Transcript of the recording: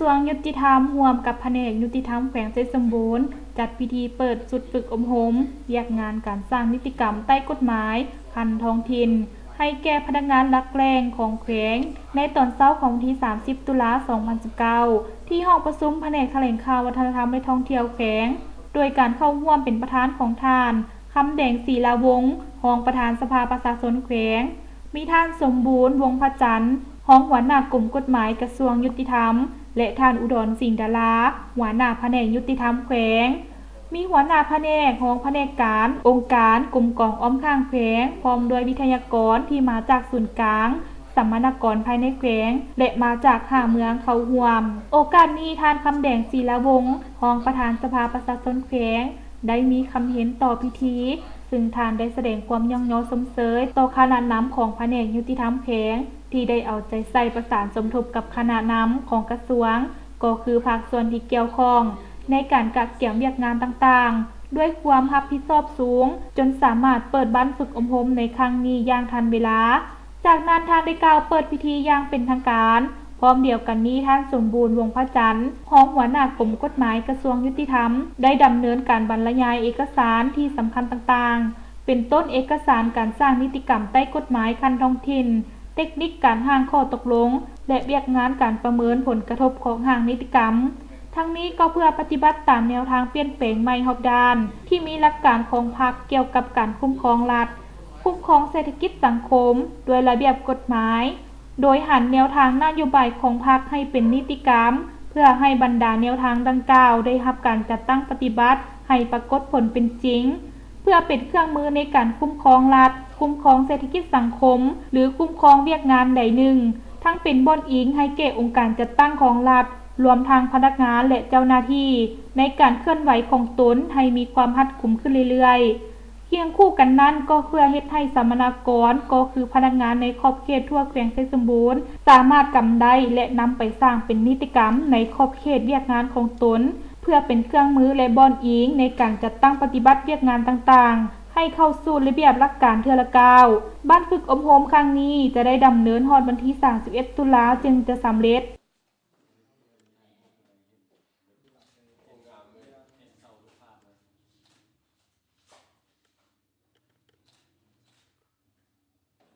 วงยุติธรรมร่วมกับแผนกยุติธรรมแขวงไชยสมบูรณ์จัดพิธีเปิดสุดฝึกอบรมเรียกงานการสร้างนิติกรรมใต้กฎหมายคันท้องถิ่นให้แก่พนักงานหลักแรงของแขวงในตอนเช้าของวันที่ 30 ตุลาคม 2019 ที่ห้องประชุมแผนกแถลงข่าววัฒนธรรมและท่องเที่ยวแขวงโดยการเข้าร่วมเป็นประธานของท่านคำแดงศรีลาวงศ์รองประธานสภาประชาชนแขวงมีท่านสมบูรณ์วงศ์พระจันทร์รองหัวหน้ากรมกฎหมายกระทรวงยุติธรรมและท่านอุดรสิงห์ดาราหัวหน้าแผนกยุติธรรมแขวงมีหัวหน้าแผนกรองแผนกการองค์การกรมกองอ้อมข้างแขวงพร้อมด้วยวิทยากรที่มาจากศูนย์กลางสัมมนากรภายในแขวงและมาจาก5เมืองเข้าร่วมโอกาสนี้ท่านคำแดงศรีลาวงศ์รองประธานสภาประชาชนแขวงได้มีคำเห็นต่อพิธีซึ่งท่านได้แสดงความย่องยอสมเสยต่อคณะนำของแผนกยุติธรรมแขวงที่ได้เอาใจใส่ประสานสมทบกับคณะนำของกระทรวงก็คือภาคส่วนที่เกี่ยวข้องในการกักเกี่ยวเวียกงานต่างๆด้วยความรับผิดชอบสูงจนสามารถเปิดบ้านฝึกอบรมในครั้งนี้อย่างทันเวลาจากนั้นท่านได้กล่าวเปิดพิธีอย่างเป็นทางการพร้อมเดียวกันนี้ท่านสมบูรณ์วงศ์พระจันทร์รองหัวหน้ากรมกฎหมายกระทรวงยุติธรรมได้ดำเนินการบรรยายเอกสารที่สำคัญต่างๆเป็นต้นเอกสารการสร้างนิติกรรมใต้กฎหมายคันท้องถิ่นเทคนิคการห่างข้อตกลงและเวียกงานการประเมินผลกระทบของห่างนิติกรรมทั้งนี้ก็เพื่อปฏิบัติตามแนวทางเปลี่ยนแปลงใหม่รอบด้านที่มีหลักการของพรรคเกี่ยวกับการคุ้มครองรัฐคุ้มครองเศรษฐกิจสังคมโดยระเบียบกฎหมายโดยหันแนวทางนโยบายของพรรคให้เป็นนิติกรรมเพื่อให้บรรดาแนวทางดังกล่าวได้รับการจัดตั้งปฏิบัติให้ปรากฏผลเป็นจริงเพื่อเป็นเครื่องมือในการคุ้มครองรัฐคุ้มครองเศรษฐกิจสังคมหรือคุ้มครองเวียกงานใดหนึ่งทั้งเป็นบ่อนอิงให้แก่องค์การจัดตั้งของรัฐรวมทางพนักงานและเจ้าหน้าที่ในการเคลื่อนไหวของตนให้มีความรัดกุมขึ้นเรื่อยๆเคียงคู่กันนั้นก็เพื่อเฮ็ดให้สัมมนากรก็คือพนักงานในขอบเขตทั่วแขวงไชยสมบูรณ์สามารถกำได้และนำไปสร้างเป็นนิติกรรมในขอบเขตเวียกงานของตนเพื่อเป็นเครื่องมือและบ่อนอิงในการจัดตั้งปฏิบัติเวียกงานต่างๆให้เข้าสู่ระเบียบหลักการเทื่อละก้าวบ้านฝึกอบรมครั้งนี้จะได้ดำเนินฮอดวันที่ 31 ตุลาจึงจะสำเร็จ